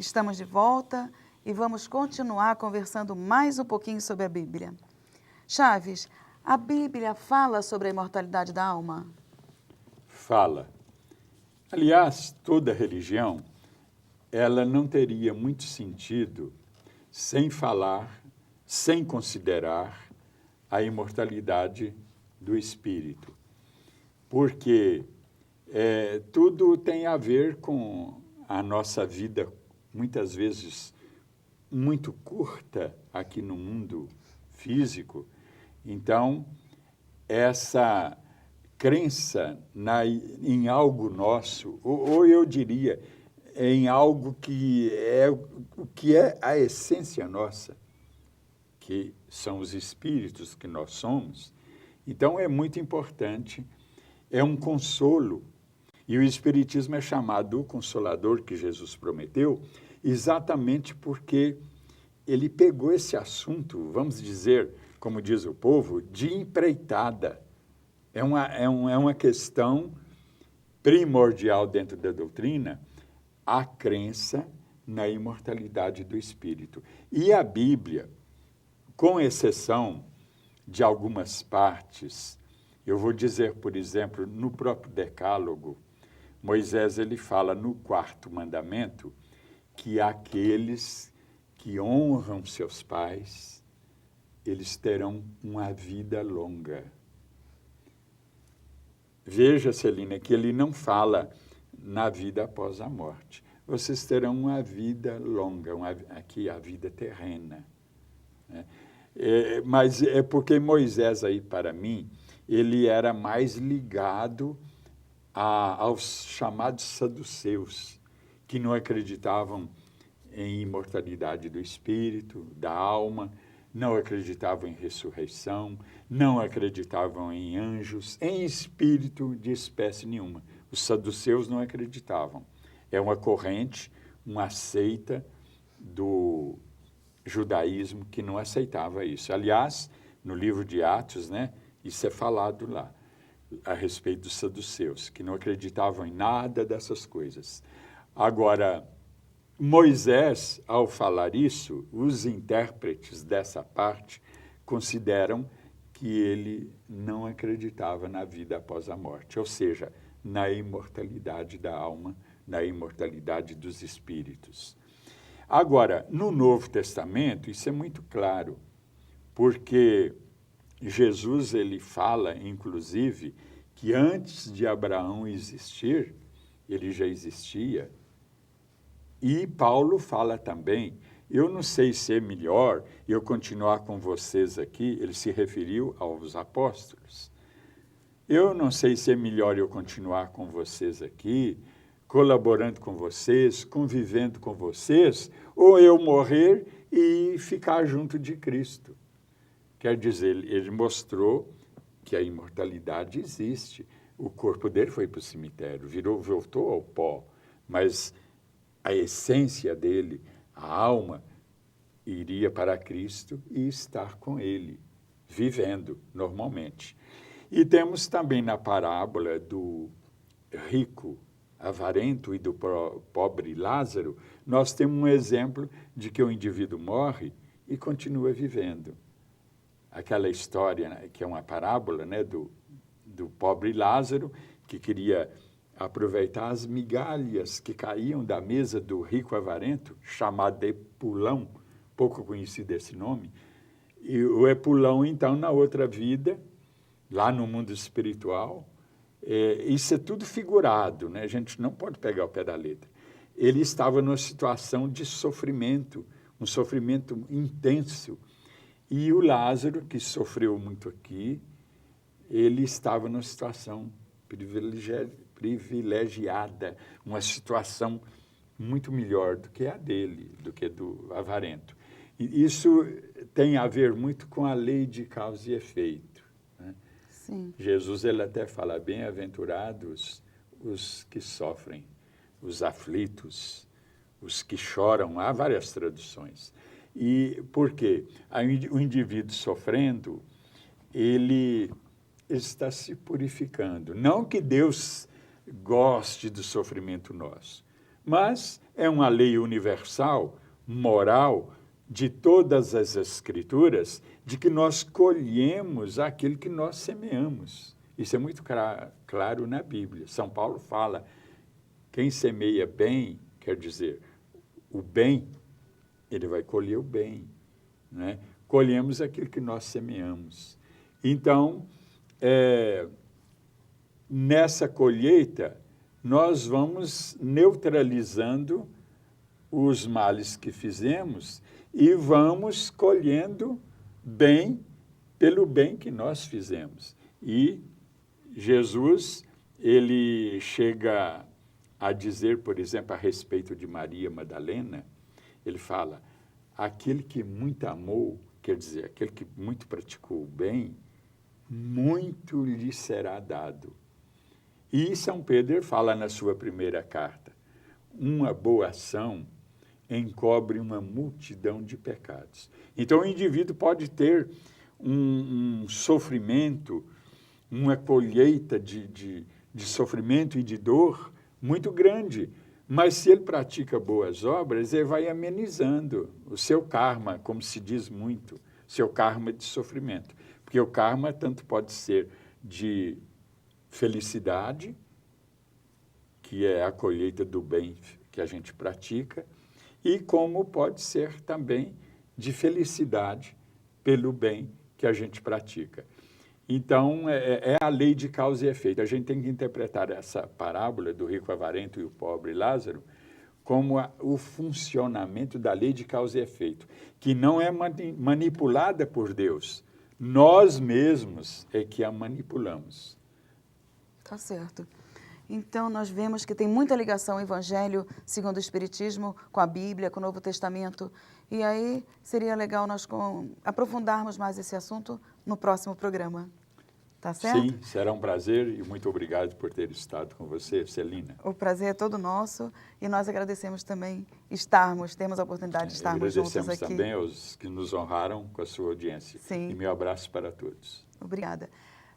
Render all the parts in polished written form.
Estamos de volta e vamos continuar conversando mais um pouquinho sobre a Bíblia. Chaves, a Bíblia fala sobre a imortalidade da alma? Fala. Aliás, toda religião, ela não teria muito sentido sem falar, sem considerar a imortalidade do espírito. Porque tudo tem a ver com a nossa vida, muitas vezes muito curta aqui no mundo físico. Então, essa crença em algo nosso, ou eu diria, em algo que é a essência nossa, que são os espíritos que nós somos. Então, é muito importante, é um consolo. E o Espiritismo é chamado o Consolador que Jesus prometeu, exatamente porque ele pegou esse assunto, vamos dizer, como diz o povo, de empreitada. É uma questão primordial dentro da doutrina, a crença na imortalidade do espírito. E a Bíblia, com exceção de algumas partes, eu vou dizer, por exemplo, no próprio Decálogo, Moisés ele fala no 4º mandamento que aqueles que honram seus pais, eles terão uma vida longa. Veja, Celina, que ele não fala na vida após a morte. Vocês terão uma vida longa, aqui a vida terrena. Né? Mas é porque Moisés, aí para mim, ele era mais ligado aos chamados saduceus, que não acreditavam em imortalidade do espírito, da alma, não acreditavam em ressurreição, não acreditavam em anjos, em espírito de espécie nenhuma. Os saduceus não acreditavam. É uma corrente, uma seita do judaísmo que não aceitava isso. Aliás, no livro de Atos, né, isso é falado lá, a respeito dos saduceus, que não acreditavam em nada dessas coisas. Agora, Moisés, ao falar isso, os intérpretes dessa parte consideram que ele não acreditava na vida após a morte, ou seja, na imortalidade da alma, na imortalidade dos espíritos. Agora, no Novo Testamento, isso é muito claro, porque Jesus ele fala, inclusive, que antes de Abraão existir, ele já existia. E Paulo fala também, eu não sei se é melhor eu continuar com vocês aqui, ele se referiu aos apóstolos. Eu não sei se é melhor eu continuar com vocês aqui, colaborando com vocês, convivendo com vocês, ou eu morrer e ficar junto de Cristo. Quer dizer, ele mostrou que a imortalidade existe. O corpo dele foi para o cemitério, voltou ao pó, mas a essência dele, a alma, iria para Cristo e estar com ele, vivendo normalmente. E temos também na parábola do rico avarento e do pobre Lázaro, nós temos um exemplo de que o indivíduo morre e continua vivendo. Aquela história, né, que é uma parábola, né, do pobre Lázaro, que queria aproveitar as migalhas que caíam da mesa do rico avarento, chamado Epulão, pouco conhecido esse nome. E o Epulão, então, na outra vida, lá no mundo espiritual, isso é tudo figurado, né? A gente não pode pegar o pé da letra. Ele estava numa situação de sofrimento, um sofrimento intenso. E o Lázaro, que sofreu muito aqui, ele estava numa situação privilegiada, uma situação muito melhor do que a dele, do que do avarento. E isso tem a ver muito com a lei de causa e efeito. Né? Sim. Jesus ele até fala, bem-aventurados os que sofrem, os aflitos, os que choram, há várias traduções. E por quê? O indivíduo sofrendo, ele está se purificando. Não que Deus goste do sofrimento nosso, mas é uma lei universal, moral, de todas as Escrituras, de que nós colhemos aquilo que nós semeamos. Isso é muito claro na Bíblia. São Paulo fala, quem semeia bem, quer dizer, o bem, ele vai colher o bem, né? Colhemos aquilo que nós semeamos. Então, nessa colheita, nós vamos neutralizando os males que fizemos e vamos colhendo bem pelo bem que nós fizemos. E Jesus, ele chega a dizer, por exemplo, a respeito de Maria Madalena, ele fala, aquele que muito amou, quer dizer, aquele que muito praticou o bem, muito lhe será dado. E São Pedro fala na sua primeira carta, uma boa ação encobre uma multidão de pecados. Então, o indivíduo pode ter um sofrimento, uma colheita de sofrimento e de dor muito grande, mas se ele pratica boas obras, ele vai amenizando o seu karma, como se diz muito, seu karma de sofrimento. Porque o karma tanto pode ser de felicidade, que é a colheita do bem que a gente pratica, e como pode ser também de felicidade pelo bem que a gente pratica. Então, é a lei de causa e efeito. A gente tem que interpretar essa parábola do rico avarento e o pobre Lázaro como o funcionamento da lei de causa e efeito, que não é manipulada por Deus. Nós mesmos é que a manipulamos. Tá certo. Então, nós vemos que tem muita ligação o Evangelho, segundo o Espiritismo, com a Bíblia, com o Novo Testamento. E aí, seria legal nós aprofundarmos mais esse assunto no próximo programa. Tá certo? Sim, será um prazer e muito obrigado por ter estado com você, Celina. O prazer é todo nosso e nós agradecemos também temos a oportunidade de estarmos juntos aqui. Agradecemos também aos que nos honraram com a sua audiência. Sim. E meu abraço para todos. Obrigada.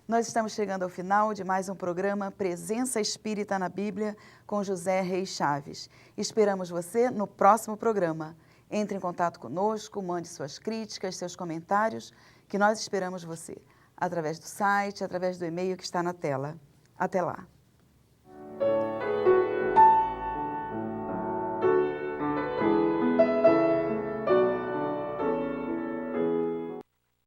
Nós estamos chegando ao final de mais um programa Presença Espírita na Bíblia com José Reis Chaves. Esperamos você no próximo programa. Entre em contato conosco, mande suas críticas, seus comentários, que nós esperamos você, através do site, através do e-mail que está na tela. Até lá.